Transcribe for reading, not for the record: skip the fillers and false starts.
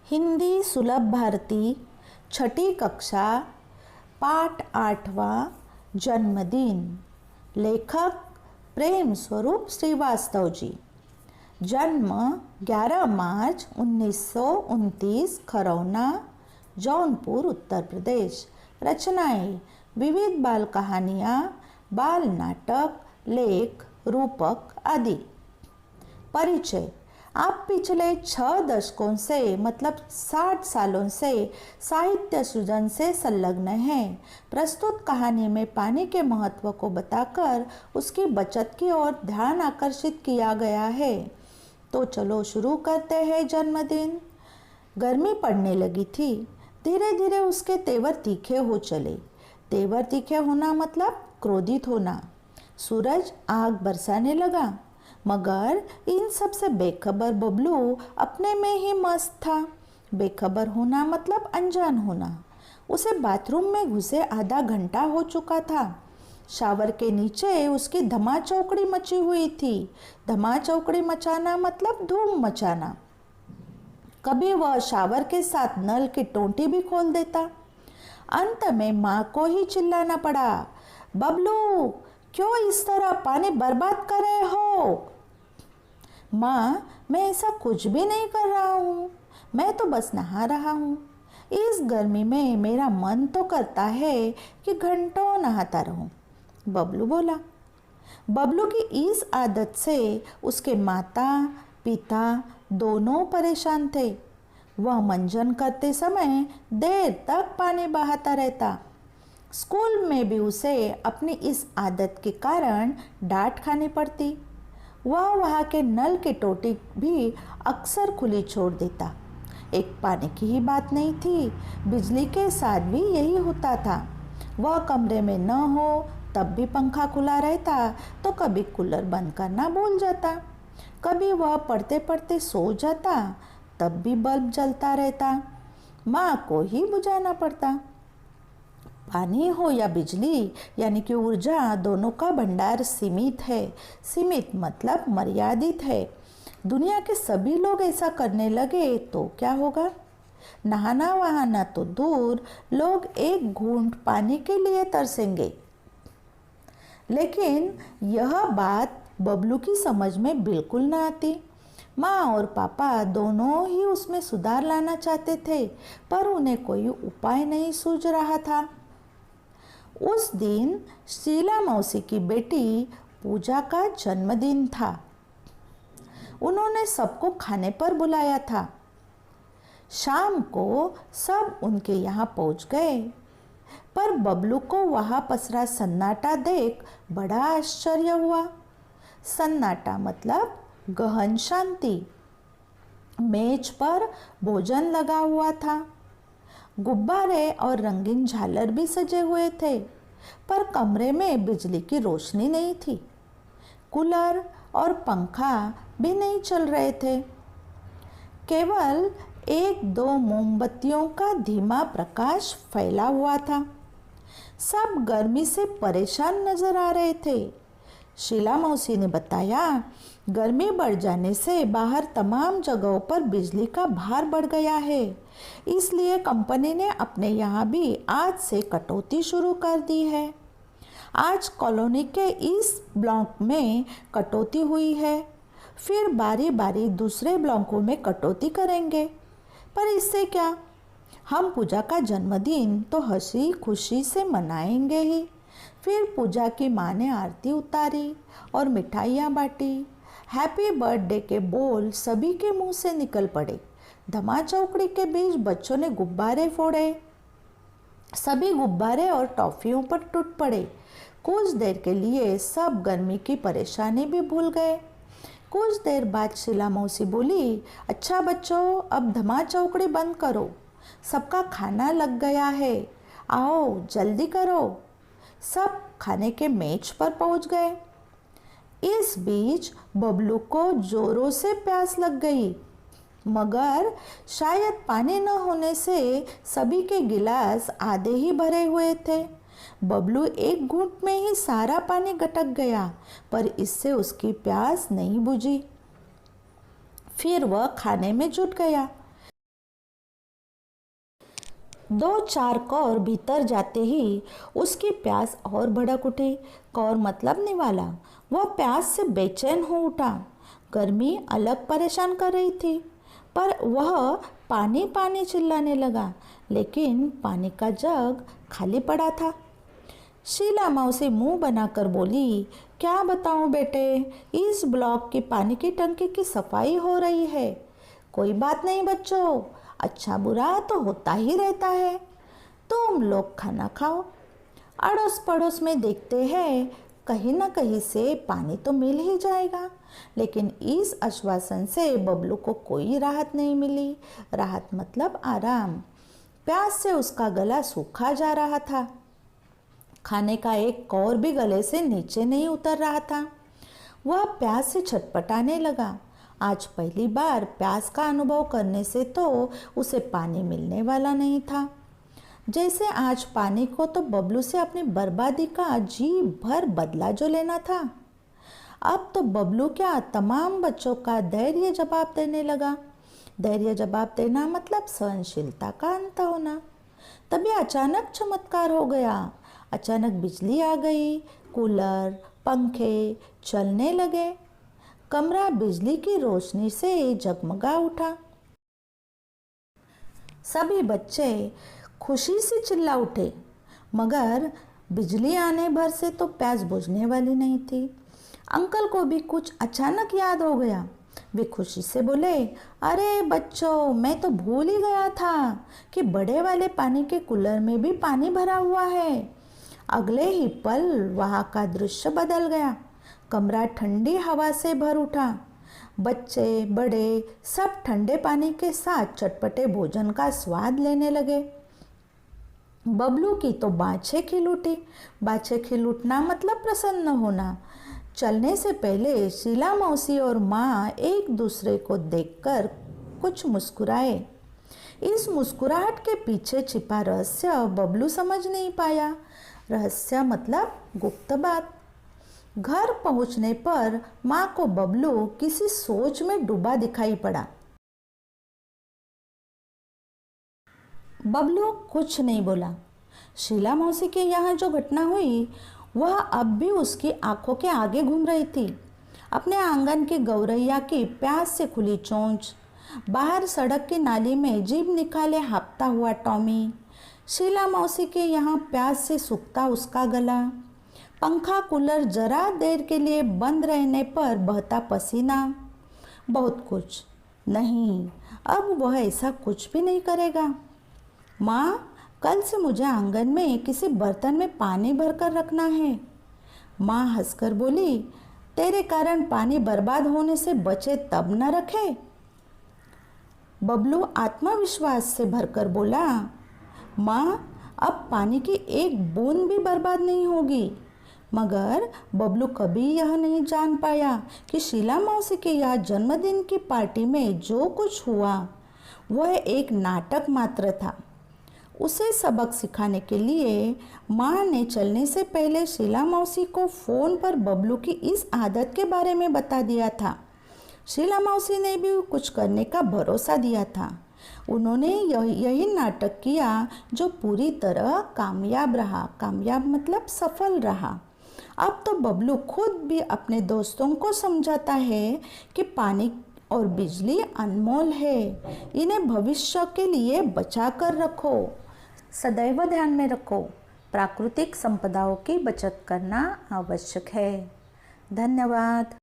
हिंदी सुलभ भारती छठी कक्षा पाठ 8वां जन्मदिन। लेखक प्रेम स्वरूप श्रीवास्तव जी। जन्म 11 मार्च 1929 खरौना जौनपुर उत्तर प्रदेश। रचनाएं विविध बाल कहानियाँ, बाल नाटक, लेख, रूपक आदि। परिचय। आप पिछले 6 दशकों से मतलब 60 सालों से साहित्य सृजन से संलग्न हैं। प्रस्तुत कहानी में पानी के महत्व को बताकर उसकी बचत की ओर ध्यान आकर्षित किया गया है। तो चलो शुरू करते हैं। जन्मदिन। गर्मी पड़ने लगी थी। धीरे धीरे उसके तेवर तीखे हो चले। तेवर तीखे होना मतलब क्रोधित होना। सूरज आग बरसाने लगा, मगर इन सब से बेखबर बबलू अपने में ही मस्त था। बेखबर होना मतलब अनजान होना। उसे बाथरूम में घुसे आधा घंटा हो चुका था। शावर के नीचे उसकी धमा चौकड़ी मची हुई थी। धमा चौकड़ी मचाना मतलब धूम मचाना। कभी वह शावर के साथ नल की टोंटी भी खोल देता। अंत में माँ को ही चिल्लाना पड़ा, बबलू क्यों इस तरह पानी बर्बाद कर रहे हो? माँ, मैं ऐसा कुछ भी नहीं कर रहा हूँ, मैं तो बस नहा रहा हूँ। इस गर्मी में मेरा मन तो करता है कि घंटों नहाता रहूँ, बबलू बोला। बबलू की इस आदत से उसके माता पिता दोनों परेशान थे। वह मंजन करते समय देर तक पानी बहाता रहता। स्कूल में भी उसे अपनी इस आदत के कारण डांट खानी पड़ती। वह वहाँ के नल की टोटी भी अक्सर खुली छोड़ देता। एक पानी की ही बात नहीं थी, बिजली के साथ भी यही होता था। वह कमरे में न हो तब भी पंखा खुला रहता, तो कभी कूलर बंद करना भूल जाता। कभी वह पढ़ते पढ़ते सो जाता, तब भी बल्ब जलता रहता। माँ को ही बुझाना पड़ता। पानी हो या बिजली यानी कि ऊर्जा, दोनों का भंडार सीमित है। सीमित मतलब मर्यादित है। दुनिया के सभी लोग ऐसा करने लगे तो क्या होगा? नहाना वहाना तो दूर, लोग एक घूंट पानी के लिए तरसेंगे। लेकिन यह बात बबलू की समझ में बिल्कुल न आती। माँ और पापा दोनों ही उसमें सुधार लाना चाहते थे, पर उन्हें कोई उपाय नहीं सूझ रहा था। उस दिन शीला मौसी की बेटी पूजा का जन्मदिन था। उन्होंने सबको खाने पर बुलाया था। शाम को सब उनके यहाँ पहुँच गए, पर बबलू को वहाँ पसरा सन्नाटा देख बड़ा आश्चर्य हुआ। सन्नाटा मतलब गहन शांति। मेज पर भोजन लगा हुआ था। गुब्बारे और रंगीन झालर भी सजे हुए थे, पर कमरे में बिजली की रोशनी नहीं थी। कूलर और पंखा भी नहीं चल रहे थे। केवल 1-2 मोमबत्तियों का धीमा प्रकाश फैला हुआ था। सब गर्मी से परेशान नजर आ रहे थे। शीला मौसी ने बताया, गर्मी बढ़ जाने से बाहर तमाम जगहों पर बिजली का भार बढ़ गया है। इसलिए कंपनी ने अपने यहाँ भी आज से कटौती शुरू कर दी है। आज कॉलोनी के इस ब्लॉक में कटौती हुई है, फिर बारी बारी दूसरे ब्लॉकों में कटौती करेंगे। पर इससे क्या, हम पूजा का जन्मदिन तो हंसी खुशी से मनाएंगे ही। फिर पूजा की माँ ने आरती उतारी और मिठाइयाँ बांटी। हैप्पी बर्थडे के बोल सभी के मुंह से निकल पड़े। धमा चौकड़ी के बीच बच्चों ने गुब्बारे फोड़े। सभी गुब्बारे और टॉफियों पर टूट पड़े। कुछ देर के लिए सब गर्मी की परेशानी भी भूल गए। कुछ देर बाद शीला मौसी बोली, अच्छा बच्चों, अब धमा चौकड़ी बंद करो, सबका खाना लग गया है, आओ जल्दी करो। सब खाने के मेज पर पहुंच गए। इस बीच बबलू को जोरों से प्यास लग गई, मगर शायद पानी न होने से सभी के गिलास आधे ही भरे हुए थे। बबलू एक घूंट में ही सारा पानी गटक गया, पर इससे उसकी प्यास नहीं बुझी। फिर वह खाने में जुट गया। दो चार कौर भीतर जाते ही उसकी प्यास और भड़क उठी। कौर मतलब निवाला, वह प्यास से बेचैन हो उठा। गर्मी अलग परेशान कर रही थी, पर वह पानी पानी चिल्लाने लगा, लेकिन पानी का जग खाली पड़ा था। शीला मौसी मुंह बनाकर बोली, क्या बताऊं बेटे, इस ब्लॉक की पानी की टंकी की सफाई हो रही है। कोई बात नहीं बच्चों, अच्छा बुरा तो होता ही रहता है, तुम लोग खाना खाओ। अड़ोस पड़ोस में देखते हैं, कहीं ना कहीं से पानी तो मिल ही जाएगा। लेकिन इस आश्वासन से बबलू को कोई राहत नहीं मिली। राहत मतलब आराम। प्यास से उसका गला सूखा जा रहा था। खाने का एक कौर भी गले से नीचे नहीं उतर रहा था। वह प्यास से छटपटाने लगा। आज पहली बार प्यास का अनुभव करने से तो उसे पानी मिलने वाला नहीं था। जैसे आज पानी को तो बबलू से अपनी बर्बादी का जी भर बदला जो लेना था। अब तो बबलू क्या तमाम बच्चों का धैर्य जवाब देने लगा। धैर्य जवाब देना मतलब सहनशीलता का अंत होना। तभी अचानक चमत्कार हो गया। अचानक बिजली आ गई, कूलर पंखे चलने लगे। कमरा बिजली की रोशनी से जगमगा उठा। सभी बच्चे खुशी से चिल्ला उठे, मगर बिजली आने भर से तो प्यास बुझने वाली नहीं थी। अंकल को भी कुछ अचानक याद हो गया। वे खुशी से बोले, अरे बच्चों, मैं तो भूल ही गया था कि बड़े वाले पानी के कूलर में भी पानी भरा हुआ है। अगले ही पल वहाँ का दृश्य बदल गया। कमरा ठंडी हवा से भर उठा। बच्चे बड़े सब ठंडे पानी के साथ चटपटे भोजन का स्वाद लेने लगे। बबलू की तो बाछें खिल उठी। बाछें खिल उठना मतलब प्रसन्न होना। चलने से पहले शीला मौसी और माँ एक दूसरे को देखकर कुछ मुस्कुराए। इस मुस्कुराहट के पीछे छिपा रहस्य बबलू समझ नहीं पाया। रहस्य मतलब गुप्त बात। घर पहुंचने पर माँ को बबलू किसी सोच में डूबा दिखाई पड़ा। बबलू कुछ नहीं बोला। शीला मौसी के यहाँ जो घटना हुई वह अब भी उसकी आंखों के आगे घूम रही थी। अपने आंगन की गौरैया की प्यास से खुली चोंच, बाहर सड़क की नाली में जीभ निकाले हाँफता हुआ टॉमी, शीला मौसी के यहाँ प्यास से सूखता उसका गला, पंखा कूलर जरा देर के लिए बंद रहने पर बहता पसीना, बहुत कुछ। नहीं, अब वह ऐसा कुछ भी नहीं करेगा। माँ, कल से मुझे आंगन में किसी बर्तन में पानी भरकर रखना है। माँ हंसकर बोली, तेरे कारण पानी बर्बाद होने से बचे तब न रखे। बबलू आत्मविश्वास से भरकर बोला, माँ, अब पानी की एक बूंद भी बर्बाद नहीं होगी। मगर बबलू कभी यह नहीं जान पाया कि शीला मौसी के यहाँ जन्मदिन की पार्टी में जो कुछ हुआ वह एक नाटक मात्र था। उसे सबक सिखाने के लिए माँ ने चलने से पहले शीला मौसी को फ़ोन पर बबलू की इस आदत के बारे में बता दिया था। शीला मौसी ने भी कुछ करने का भरोसा दिया था। उन्होंने यही नाटक किया जो पूरी तरह कामयाब रहा। कामयाब मतलब सफल रहा। अब तो बबलू खुद भी अपने दोस्तों को समझाता है कि पानी और बिजली अनमोल है, इन्हें भविष्य के लिए बचा कर रखो। सदैव ध्यान में रखो, प्राकृतिक संपदाओं की बचत करना आवश्यक है। धन्यवाद।